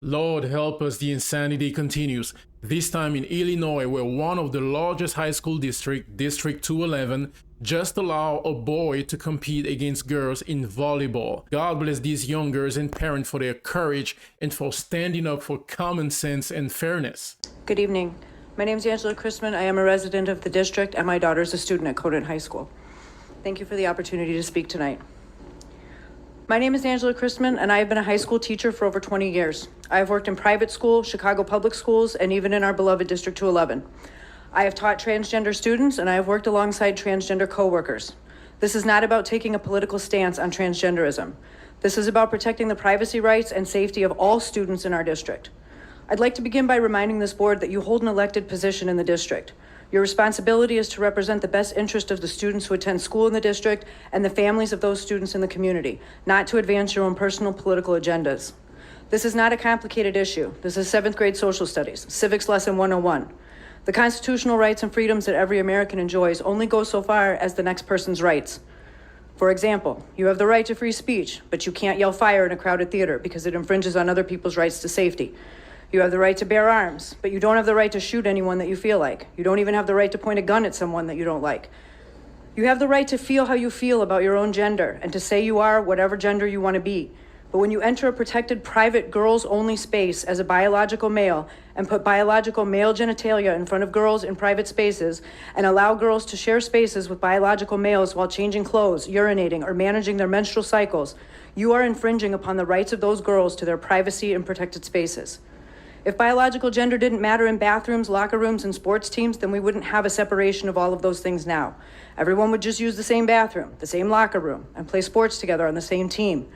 Lord help us, the insanity continues. This time in Illinois, where one of the largest high school district, District 211, just allow a boy to compete against girls in volleyball. God bless these young girls and parents for their courage and for standing up for common sense and fairness. Good evening. My name is Angela Chrisman. I am a resident of the district, and my daughter is a student at Conant High School. Thank you for the opportunity to speak tonight. My name is Angela Chrisman, and I have been a high school teacher for over 20 years. I have worked in private school, Chicago public schools, and even in our beloved District 211. I have taught transgender students, and I have worked alongside transgender coworkers. This is not about taking a political stance on transgenderism. This is about protecting the privacy rights and safety of all students in our district. I'd like to begin by reminding this board that you hold an elected position in the district. Your responsibility is to represent the best interest of the students who attend school in the district and the families of those students in the community, not to advance your own personal political agendas. This is not a complicated issue. This is 7th grade social studies, civics lesson 101. The constitutional rights and freedoms that every American enjoys only go so far as the next person's rights. For example, you have the right to free speech, but you can't yell fire in a crowded theater because it infringes on other people's rights to safety. You have the right to bear arms, but you don't have the right to shoot anyone that you feel like. You don't even have the right to point a gun at someone that you don't like. You have the right to feel how you feel about your own gender and to say you are whatever gender you want to be. But when you enter a protected, private, girls-only space as a biological male and put biological male genitalia in front of girls in private spaces and allow girls to share spaces with biological males while changing clothes, urinating, or managing their menstrual cycles, you are infringing upon the rights of those girls to their privacy and protected spaces. If biological gender didn't matter in bathrooms, locker rooms, and sports teams, then we wouldn't have a separation of all of those things now. Everyone would just use the same bathroom, the same locker room, and play sports together on the same team.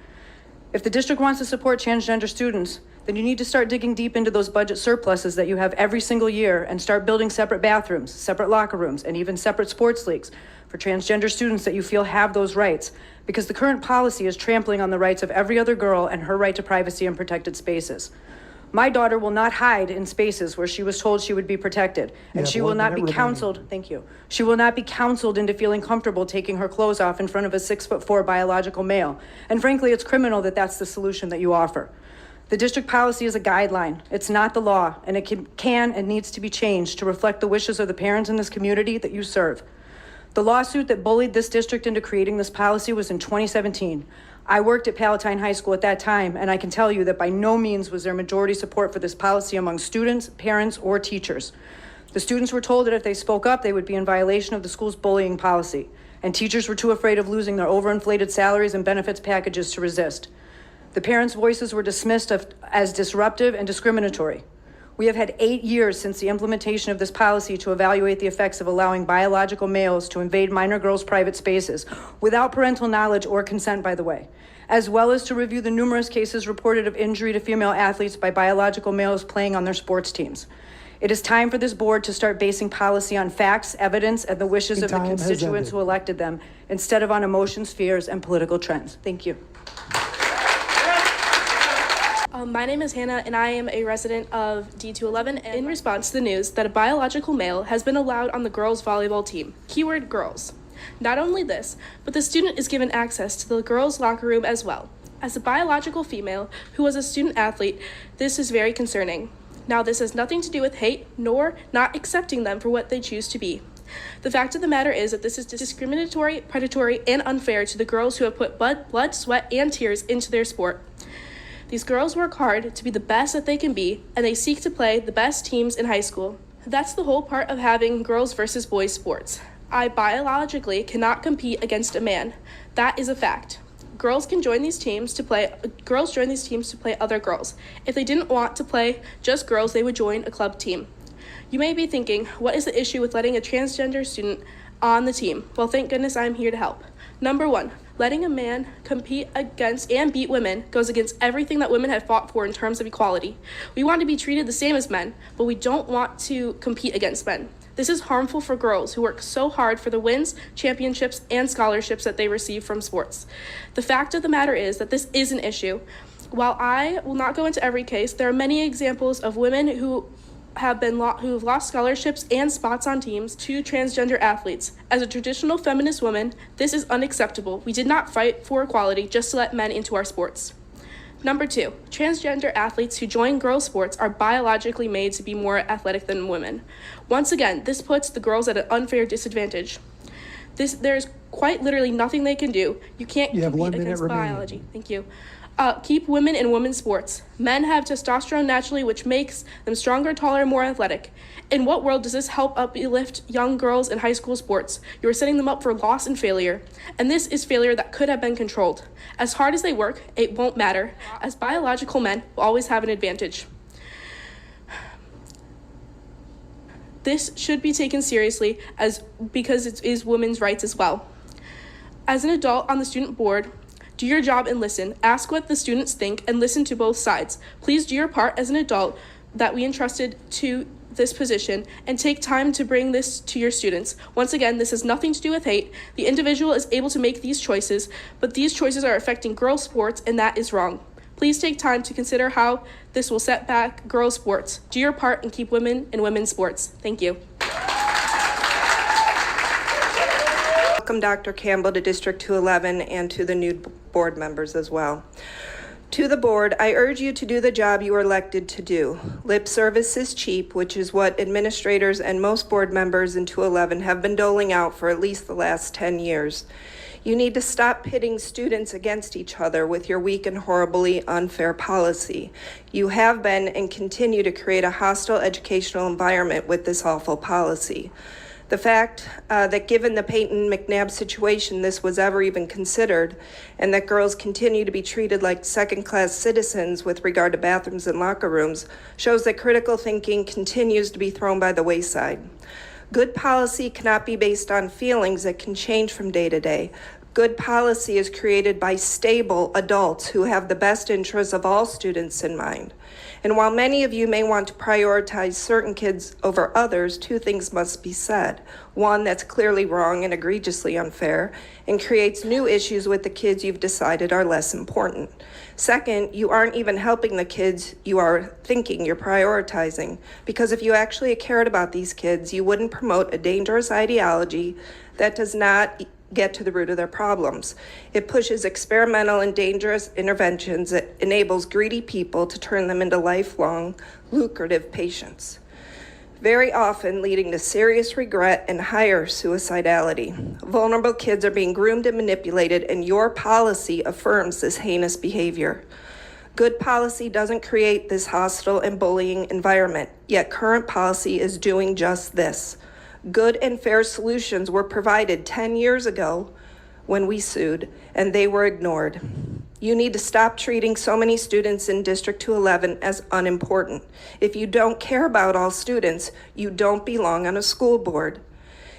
If the district wants to support transgender students, then you need to start digging deep into those budget surpluses that you have every single year and start building separate bathrooms, separate locker rooms, and even separate sports leagues for transgender students that you feel have those rights, because the current policy is trampling on the rights of every other girl and her right to privacy and protected spaces. My daughter will not hide in spaces where she was told she would be protected, and she will not be counseled, thank you. She will not be counseled into feeling comfortable taking her clothes off in front of a 6'4" biological male. And frankly, it's criminal that that's the solution that you offer. The district policy is a guideline. It's not the law, and it can and needs to be changed to reflect the wishes of the parents in this community that you serve. The lawsuit that bullied this district into creating this policy was in 2017. I worked at Palatine High School at that time, and I can tell you that by no means was there majority support for this policy among students, parents, or teachers. The students were told that if they spoke up, they would be in violation of the school's bullying policy, and teachers were too afraid of losing their overinflated salaries and benefits packages to resist. The parents' voices were dismissed as disruptive and discriminatory. We have had 8 years since the implementation of this policy to evaluate the effects of allowing biological males to invade minor girls' private spaces, without parental knowledge or consent, by the way, as well as to review the numerous cases reported of injury to female athletes by biological males playing on their sports teams. It is time for this board to start basing policy on facts, evidence, and the wishes of the constituents who elected them, instead of on emotions, fears, and political trends. Thank you. My name is Hannah, and I am a resident of D211. And in response to the news that a biological male has been allowed on the girls' volleyball team, keyword girls. Not only this, but the student is given access to the girls' locker room as well. As a biological female who was a student athlete, this is very concerning. Now, this has nothing to do with hate, nor not accepting them for what they choose to be. The fact of the matter is that this is discriminatory, predatory, and unfair to the girls who have put blood, sweat, and tears into their sport. These girls work hard to be the best that they can be, and they seek to play the best teams in high school. That's the whole part of having girls versus boys sports. I biologically cannot compete against a man. That is a fact. Girls join these teams to play other girls. If they didn't want to play just girls, they would join a club team. You may be thinking, what is the issue with letting a transgender student on the team? Well, thank goodness I'm here to help. Number one, letting a man compete against and beat women goes against everything that women have fought for in terms of equality. We want to be treated the same as men, but we don't want to compete against men. This is harmful for girls who work so hard for the wins, championships, and scholarships that they receive from sports. The fact of the matter is that this is an issue. While I will not go into every case, there are many examples of women who have lost scholarships and spots on teams to transgender athletes. As a traditional feminist woman, this is unacceptable. We did not fight for equality just to let men into our sports. Number 2, transgender athletes who join girls' sports are biologically made to be more athletic than women. Once again, this puts the girls at an unfair disadvantage. There's quite literally nothing they can do. You can't compete against biology. Thank you. Keep women in women's sports. Men have testosterone naturally, which makes them stronger, taller, and more athletic. In what world does this help uplift young girls in high school sports? You are setting them up for loss and failure. And this is failure that could have been controlled. As hard as they work, it won't matter, as biological men will always have an advantage. This should be taken seriously because it is women's rights as well. As an adult on the student board, do your job and listen. Ask what the students think and listen to both sides. Please do your part as an adult that we entrusted to this position and take time to bring this to your students. Once again, this has nothing to do with hate. The individual is able to make these choices, but these choices are affecting girls' sports, and that is wrong. Please take time to consider how this will set back girls' sports. Do your part and keep women in women's sports. Thank you. Welcome Dr. Campbell to District 211 and to the new board members as well. To the board, I urge you to do the job you are elected to do. Lip service is cheap, which is what administrators and most board members in 211 have been doling out for at least the last 10 years. You need to stop pitting students against each other with your weak and horribly unfair policy. You have been and continue to create a hostile educational environment with this awful policy. The fact that given the Peyton McNabb situation, this was ever even considered, and that girls continue to be treated like second-class citizens with regard to bathrooms and locker rooms, shows that critical thinking continues to be thrown by the wayside. Good policy cannot be based on feelings that can change from day to day. Good policy is created by stable adults who have the best interests of all students in mind. And while many of you may want to prioritize certain kids over others, two things must be said. One, that's clearly wrong and egregiously unfair and creates new issues with the kids you've decided are less important. Second, you aren't even helping the kids you are thinking you're prioritizing, because if you actually cared about these kids, you wouldn't promote a dangerous ideology that does not get to the root of their problems. It pushes experimental and dangerous interventions that enables greedy people to turn them into lifelong, lucrative patients, very often leading to serious regret and higher suicidality. Vulnerable kids are being groomed and manipulated, and your policy affirms this heinous behavior. Good policy doesn't create this hostile and bullying environment, yet current policy is doing just this. Good and fair solutions were provided 10 years ago when we sued, and they were ignored. You need to stop treating so many students in District 211 as unimportant. If you don't care about all students, you don't belong on a school board.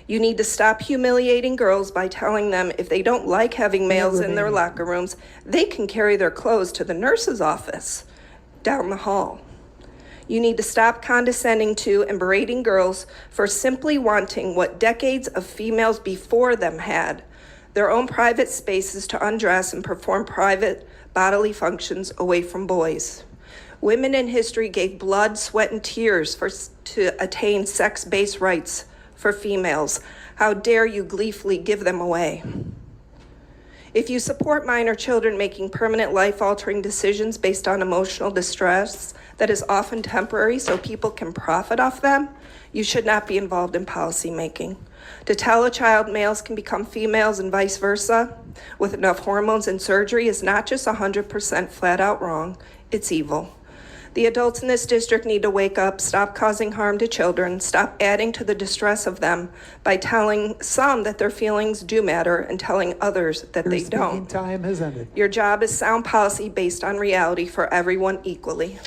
You need to stop humiliating girls by telling them if they don't like having males in their locker rooms, they can carry their clothes to the nurse's office down the hall. You need to stop condescending to and berating girls for simply wanting what decades of females before them had, their own private spaces to undress and perform private bodily functions away from boys. Women in history gave blood, sweat, and tears to attain sex-based rights for females. How dare you gleefully give them away? If you support minor children making permanent life-altering decisions based on emotional distress that is often temporary so people can profit off them, you should not be involved in policy making. To tell a child males can become females and vice versa with enough hormones and surgery is not just 100% flat out wrong, it's evil. The adults in this district need to wake up, stop causing harm to children, stop adding to the distress of them by telling some that their feelings do matter and telling others that they don't. Your speaking time has ended. Your job is sound policy based on reality for everyone equally.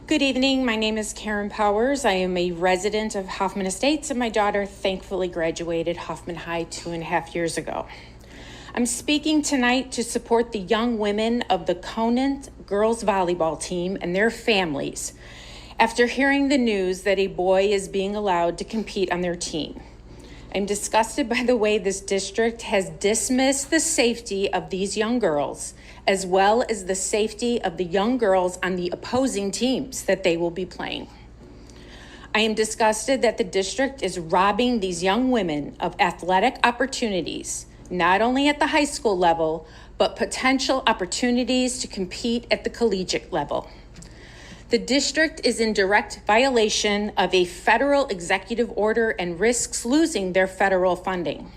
Good evening. My name is Karen Powers. I am a resident of Hoffman Estates, and my daughter thankfully graduated Hoffman High 2.5 years ago. I'm speaking tonight to support the young women of the Conant girls volleyball team and their families after hearing the news that a boy is being allowed to compete on their team. I'm disgusted by the way this district has dismissed the safety of these young girls, as well as the safety of the young girls on the opposing teams that they will be playing. I am disgusted that the district is robbing these young women of athletic opportunities not only at the high school level, but potential opportunities to compete at the collegiate level. The district is in direct violation of a federal executive order and risks losing their federal funding.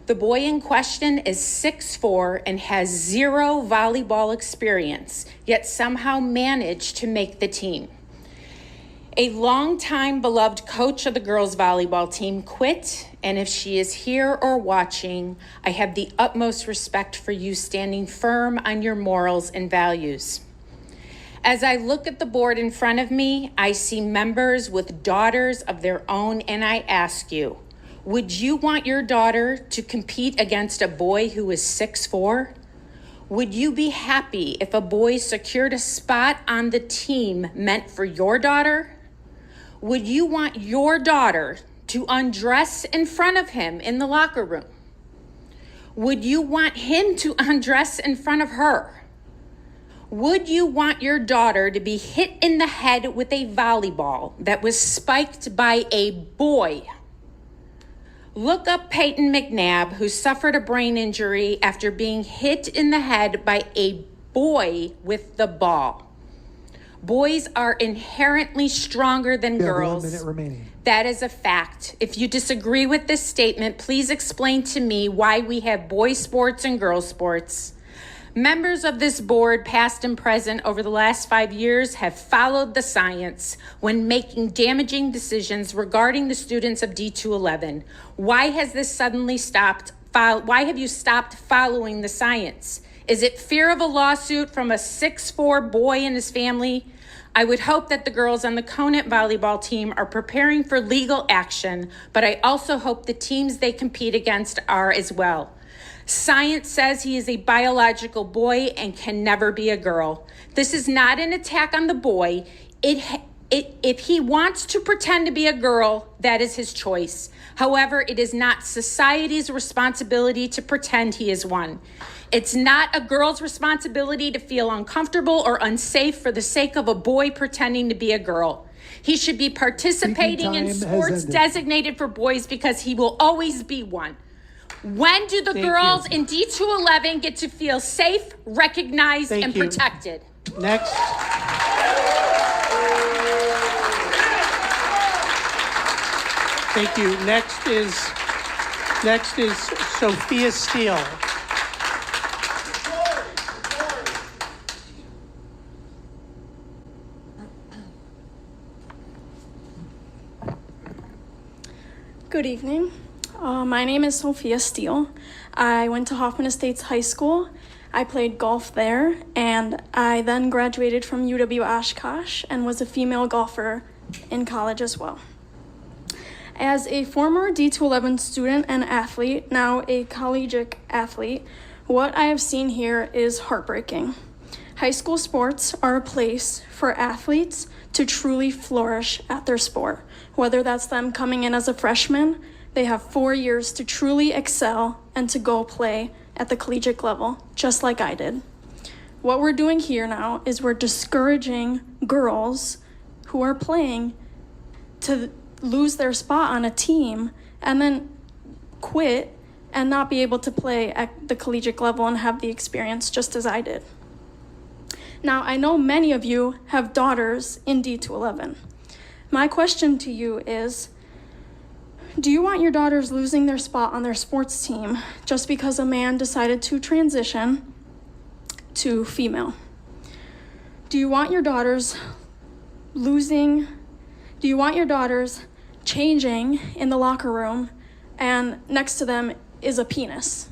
The boy in question is 6'4" and has zero volleyball experience, yet somehow managed to make the team. A longtime beloved coach of the girls' volleyball team quit, and if she is here or watching, I have the utmost respect for you standing firm on your morals and values. As I look at the board in front of me, I see members with daughters of their own, and I ask you, would you want your daughter to compete against a boy who is 6'4"? Would you be happy if a boy secured a spot on the team meant for your daughter? Would you want your daughter to undress in front of him in the locker room? Would you want him to undress in front of her? Would you want your daughter to be hit in the head with a volleyball that was spiked by a boy? Look up Peyton McNabb, who suffered a brain injury after being hit in the head by a boy with the ball. Boys are inherently stronger than girls. 1 minute remaining. That is a fact. If you disagree with this statement, please explain to me why we have boys sports and girls sports. Members of this board, past and present, over the last 5 years have followed the science when making damaging decisions regarding the students of D211. Why has this suddenly stopped? Why have you stopped following the science? Is it fear of a lawsuit from a 6'4" boy and his family? I would hope that the girls on the Conant volleyball team are preparing for legal action, but I also hope the teams they compete against are as well. Science says he is a biological boy and can never be a girl. This is not an attack on the boy. If he wants to pretend to be a girl, that is his choice. However, it is not society's responsibility to pretend he is one. It's not a girl's responsibility to feel uncomfortable or unsafe for the sake of a boy pretending to be a girl. He should be participating in sports designated for boys because he will always be one. When do the girls in D211 get to feel safe, recognized, and protected? Next. Thank you. Next is Sophia Steele. Good evening. My name is Sophia Steele. I went to Hoffman Estates High School. I played golf there, and I then graduated from UW Oshkosh and was a female golfer in college as well. As a former D211 student and athlete, now a collegiate athlete, what I have seen here is heartbreaking. High school sports are a place for athletes to truly flourish at their sport. Whether that's them coming in as a freshman, they have 4 years to truly excel and to go play at the collegiate level, just like I did. What we're doing here now is we're discouraging girls who are playing to lose their spot on a team and then quit and not be able to play at the collegiate level and have the experience just as I did. Now, I know many of you have daughters in D211. My question to you is, do you want your daughters losing their spot on their sports team just because a man decided to transition to female? Do you want your daughters changing in the locker room and next to them is a penis?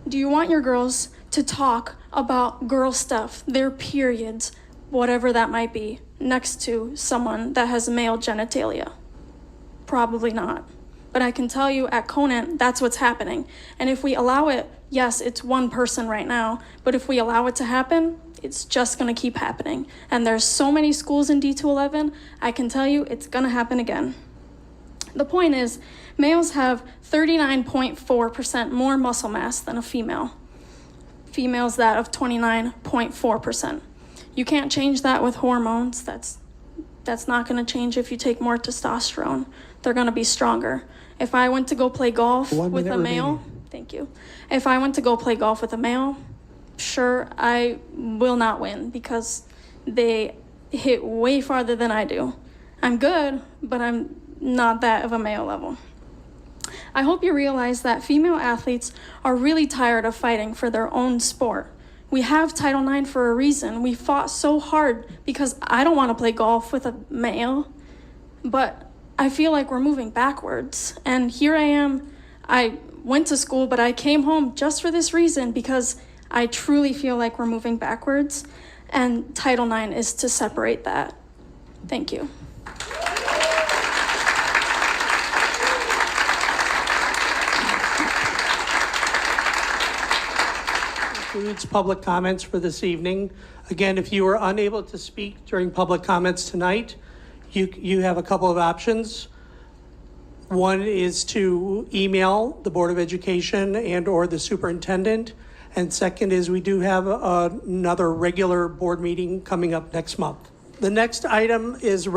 Do you want your girls to talk about girl stuff, their periods, whatever that might be, next to someone that has male genitalia? Probably not. But I can tell you at Conant, that's what's happening. And if we allow it, yes, it's one person right now, but if we allow it to happen, it's just gonna keep happening. And there's so many schools in D211, I can tell you it's gonna happen again. The point is, males have 39.4% more muscle mass than a female. Females that of 29.4%. You can't change that with hormones. That's not going to change if you take more testosterone. They're going to be stronger. If I went to go play golf 1 with minute a male, remaining. thank you. If I went to go play golf with a male, sure, I will not win because they hit way farther than I do. I'm good, but I'm not that of a male level. I hope you realize that female athletes are really tired of fighting for their own sport. We have Title IX for a reason. We fought so hard because I don't want to play golf with a male, but I feel like we're moving backwards. And here I am. I went to school, but I came home just for this reason because I truly feel like we're moving backwards, and Title IX is to separate that. Thank you. Concludes public comments for this evening. Again, if you were unable to speak during public comments tonight, you have a couple of options. One is to email the Board of Education and or the superintendent. And second is we do have another regular board meeting coming up next month. The next item is